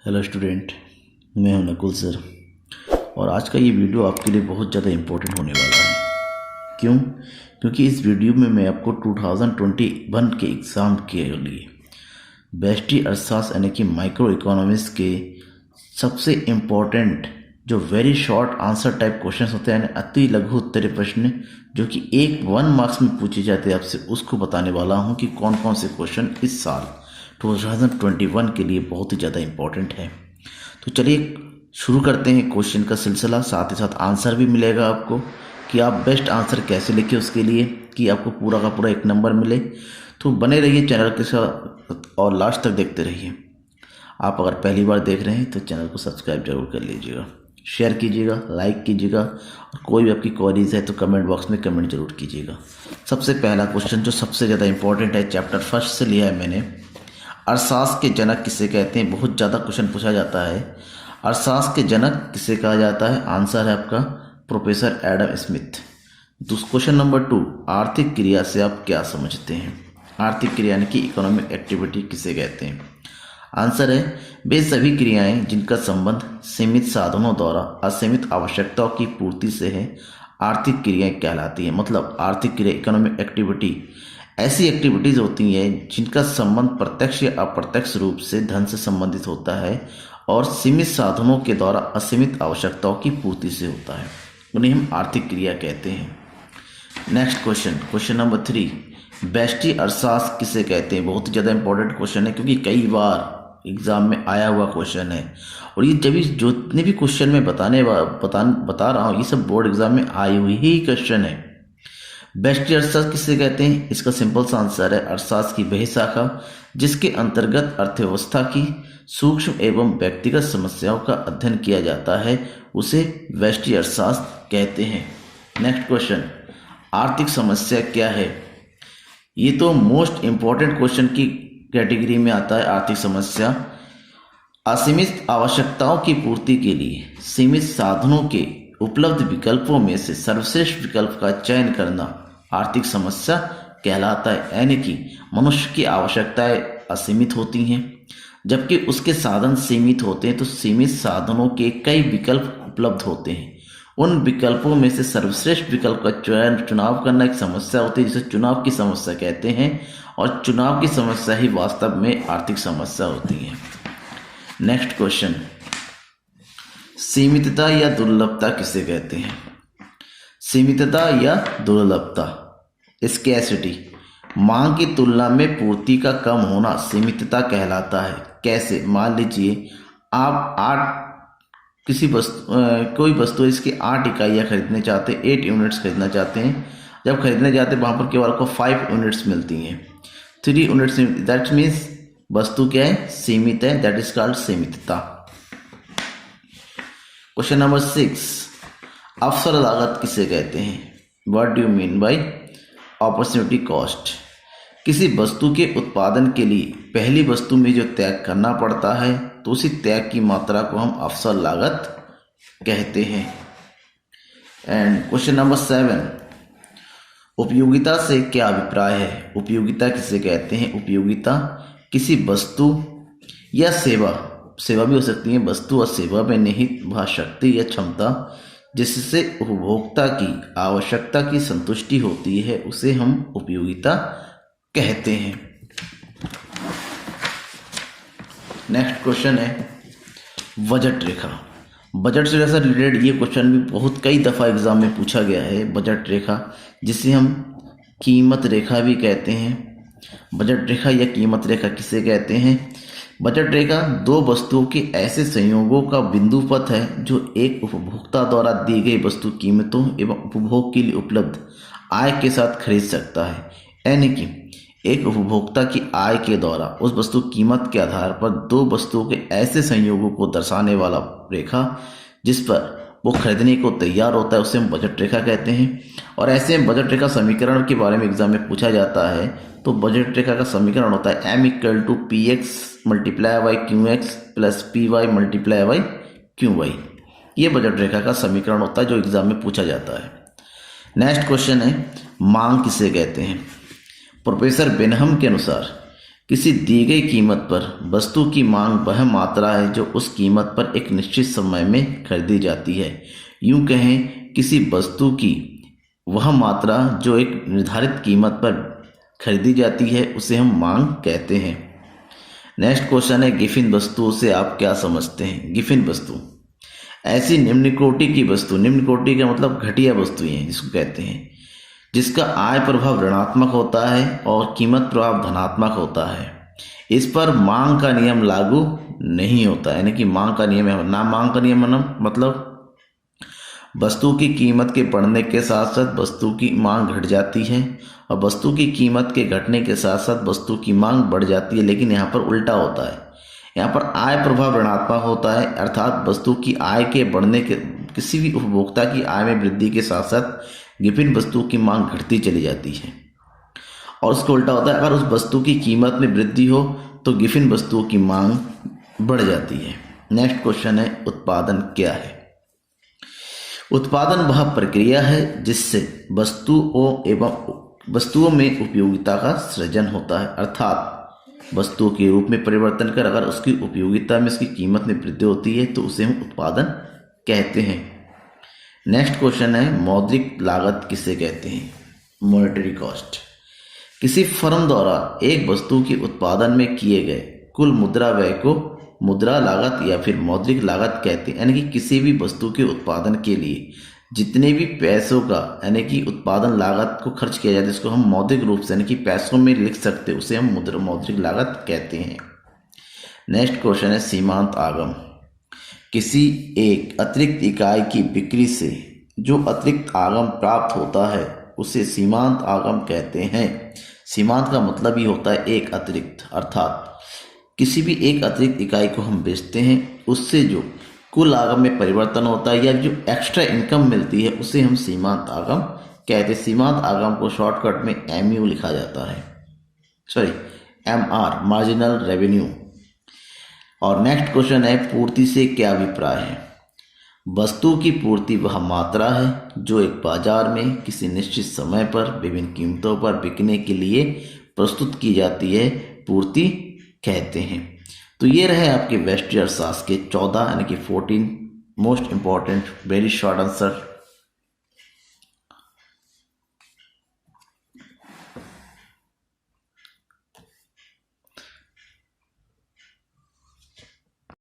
Hello student, मैं हूं Nakul sir. और आज का ये वीडियो आपके लिए बहुत ज़्यादा इम्पोर्टेंट होने वाला है। क्यों? क्योंकि इस वीडियो में मैं आपको 2021 के एग्ज़ाम के लिए बेस्टी अरसास यानी कि माइक्रो इकोनॉमिक्स के सबसे इम्पोर्टेंट जो very short answer type question होते हैं, अति लघु उत्तरीय प्रश्न जो कि 1 मार्क्स में पूछे जाते हैं आपसे, उसको बताने वाला हूँ कि कौन कौन से क्वेश्चन इस साल 2021 के लिए बहुत ही ज़्यादा इम्पोर्टेंट है। तो चलिए शुरू करते हैं क्वेश्चन का सिलसिला। साथ ही साथ आंसर भी मिलेगा आपको कि आप बेस्ट आंसर कैसे लिखें, उसके लिए कि आपको पूरा का पूरा 1 नंबर मिले। तो बने रहिए चैनल के साथ और लास्ट तक देखते रहिए। आप अगर पहली बार देख रहे हैं तो चैनल को सब्सक्राइब जरूर कर लीजिएगा, शेयर कीजिएगा, लाइक कीजिएगा, और कोई भी आपकी क्वेरीज है तो कमेंट बॉक्स में कमेंट जरूर कीजिएगा। सबसे पहला क्वेश्चन जो सबसे ज़्यादा इंपॉर्टेंट है, चैप्टर फर्स्ट से लिया है मैंने। अरसास के जनक किसे कहते हैं? बहुत ज़्यादा क्वेश्चन पूछा जाता है। अरसास के जनक किसे कहा जाता है? आंसर है आपका professor Adam Smith. Question number 2, आर्थिक क्रिया से आप क्या समझते हैं? आर्थिक क्रिया यानी कि इकोनॉमिक एक्टिविटी किसे कहते हैं? आंसर है वे सभी क्रियाएं जिनका संबंध सीमित साधनों द्वारा असीमित आवश्यकताओं की पूर्ति से है, आर्थिक क्रियाएं कहलाती है। मतलब आर्थिक क्रिया इकोनॉमिक एक्टिविटी ऐसी एक्टिविटीज होती हैं जिनका संबंध प्रत्यक्ष या अप्रत्यक्ष रूप से धन से संबंधित होता है और सीमित साधनों के द्वारा असीमित आवश्यकताओं की पूर्ति से होता है, उन्हें हम आर्थिक क्रिया कहते हैं। नेक्स्ट क्वेश्चन नंबर 3, बेस्टी अरसास किसे कहते हैं? बहुत ही ज़्यादा इंपॉर्टेंट क्वेश्चन है क्योंकि कई बार एग्जाम में आया हुआ क्वेश्चन है। और ये जितने भी क्वेश्चन मैं बता रहा हूँ, ये सब बोर्ड एग्जाम में आई हुई ही क्वेश्चन है। बेस्टी अरसास किसे कहते हैं? इसका सिंपल सा आंसर है अरसास की वह शाखा जिसके अंतर्गत अर्थव्यवस्था की सूक्ष्म एवं व्यक्तिगत समस्याओं का अध्ययन किया जाता है, उसे बेस्टी अरसास कहते हैं। नेक्स्ट क्वेश्चन, आर्थिक समस्या क्या है? ये तो मोस्ट इंपॉर्टेंट क्वेश्चन की कैटेगरी में आता है। आर्थिक समस्या असीमित आवश्यकताओं की पूर्ति के लिए सीमित साधनों के उपलब्ध विकल्पों में से सर्वश्रेष्ठ विकल्प का चयन करना आर्थिक समस्या कहलाता है। यानी कि मनुष्य की आवश्यकताएं असीमित होती हैं जबकि उसके साधन सीमित होते हैं, तो सीमित साधनों के कई विकल्प उपलब्ध होते हैं। उन विकल्पों में से सर्वश्रेष्ठ विकल्प का चुनाव करना एक समस्या होती है, जिसे चुनाव की समस्या कहते हैं। और चुनाव की समस्या ही वास्तव में आर्थिक समस्या होती है। नेक्स्ट क्वेश्चन, सीमितता या दुर्लभता किसे कहते हैं? सीमितता या दुर्लभता, स्कैर्सिटी, मांग की तुलना में पूर्ति का कम होना सीमितता कहलाता है। कैसे? मान लीजिए आप कोई वस्तु इसकी 8 इकाइयाँ खरीदने चाहते हैं, 8 यूनिट्स खरीदना चाहते हैं। जब खरीदने जाते हैं वहाँ पर केवल आपको 5 यूनिट्स मिलती हैं, 3 यूनिट्स। दैट मीन्स वस्तु क्या है? सीमित है। दैट इज कॉल्ड सीमितता। क्वेश्चन नंबर 6, अवसर लागत किसे कहते हैं? What do you mean by opportunity cost? किसी वस्तु के उत्पादन के लिए पहली वस्तु में जो त्याग करना पड़ता है, तो उसी त्याग की मात्रा को हम अवसर लागत कहते हैं। एंड क्वेश्चन नंबर 7, उपयोगिता से क्या अभिप्राय है? उपयोगिता किसे कहते हैं? उपयोगिता किसी वस्तु या सेवा भी हो सकती है, वस्तु और सेवा में निहित वह शक्ति या क्षमता जिससे उपभोक्ता की आवश्यकता की संतुष्टि होती है, उसे हम उपयोगिता कहते हैं। नेक्स्ट क्वेश्चन है बजट रेखा। बजट रेखा से रिलेटेड ये क्वेश्चन भी बहुत कई दफ़ा एग्जाम में पूछा गया है। बजट रेखा जिसे हम कीमत रेखा भी कहते हैं। बजट रेखा या कीमत रेखा किसे कहते हैं? बजट रेखा 2 वस्तुओं के ऐसे संयोगों का बिंदु पथ है जो एक उपभोक्ता द्वारा दी गई वस्तु कीमतों एवं उपभोग के लिए उपलब्ध आय के साथ खरीद सकता है। यानी कि एक उपभोक्ता की आय के द्वारा उस वस्तु कीमत के आधार पर 2 वस्तुओं के ऐसे संयोगों को दर्शाने वाला रेखा जिस पर वो खरीदने को तैयार होता है, उसे हम बजट रेखा कहते हैं। और ऐसे में बजट रेखा समीकरण के बारे में एग्जाम में पूछा जाता है, तो बजट रेखा का समीकरण होता है m = px × qx + py × qy। ये बजट रेखा का समीकरण होता है जो एग्जाम में पूछा जाता है। नेक्स्ट क्वेश्चन है मांग किसे कहते हैं? प्रोफेसर बेनहम के अनुसार किसी दी गई कीमत पर वस्तु की मांग वह मात्रा है जो उस कीमत पर एक निश्चित समय में खरीदी जाती है। यूं कहें, किसी वस्तु की वह मात्रा जो एक निर्धारित कीमत पर खरीदी जाती है उसे हम मांग कहते हैं। नेक्स्ट क्वेश्चन है, गिफिन वस्तुओं से आप क्या समझते हैं? गिफिन वस्तु ऐसी निम्न कोटि की वस्तु, निम्न कोटि का मतलब घटिया वस्तुएं हैं जिसको कहते हैं, जिसका आय प्रभाव ऋणात्मक होता है और कीमत प्रभाव धनात्मक होता है। इस पर मांग का नियम लागू नहीं होता, यानी कि मांग का नियम है ना, मांग का नियम मतलब वस्तु की कीमत के बढ़ने के साथ साथ वस्तु की मांग घट जाती है और वस्तु की कीमत के घटने के साथ साथ वस्तु की मांग बढ़ जाती है। लेकिन यहाँ पर उल्टा होता है, यहाँ पर आय प्रभाव ऋणात्मक होता है, अर्थात वस्तु की आय के बढ़ने के, किसी भी उपभोक्ता की आय में वृद्धि के साथ साथ गिफिन वस्तु की मांग घटती चली जाती है। और उसका उल्टा होता है, अगर उस वस्तु की कीमत में वृद्धि हो तो गिफिन वस्तुओं की मांग बढ़ जाती है। नेक्स्ट क्वेश्चन है, उत्पादन क्या है? उत्पादन वह प्रक्रिया है जिससे वस्तुओं में उपयोगिता का सृजन होता है, अर्थात वस्तुओं के रूप में परिवर्तन कर अगर उसकी उपयोगिता में उसकी कीमत में वृद्धि होती है तो उसे हम उत्पादन कहते हैं। नेक्स्ट क्वेश्चन है, मौद्रिक लागत किसे कहते हैं? मॉनेटरी कॉस्ट किसी फर्म द्वारा एक वस्तु के उत्पादन में किए गए कुल मुद्रा व्यय को मुद्रा लागत या फिर मौद्रिक लागत कहते हैं। यानी कि किसी भी वस्तु के उत्पादन के लिए जितने भी पैसों का यानी कि उत्पादन लागत को खर्च किया जाता है, इसको हम मौद्रिक रूप से यानी कि पैसों में लिख सकते हैं, उसे हम मौद्रिक लागत कहते हैं। नेक्स्ट क्वेश्चन है, सीमांत आगम किसी एक अतिरिक्त इकाई की बिक्री से जो अतिरिक्त आगम प्राप्त होता है उसे सीमांत आगम कहते हैं। सीमांत का मतलब ही होता है एक अतिरिक्त, अर्थात किसी भी एक अतिरिक्त इकाई को हम बेचते हैं, उससे जो कुल आगम में परिवर्तन होता है या जो एक्स्ट्रा इनकम मिलती है उसे हम सीमांत आगम कहते हैं। सीमांत आगम को शॉर्टकट में MU लिखा जाता है, MR, मार्जिनल रेवेन्यू। और नेक्स्ट क्वेश्चन है, पूर्ति से क्या अभिप्राय है? वस्तु की पूर्ति वह मात्रा है जो एक बाजार में किसी निश्चित समय पर विभिन्न कीमतों पर बिकने के लिए प्रस्तुत की जाती है, पूर्ति कहते हैं। तो ये रहे आपके वेस्टर्न अर्थशास्त्र के 14 यानी कि 14 most important very short answer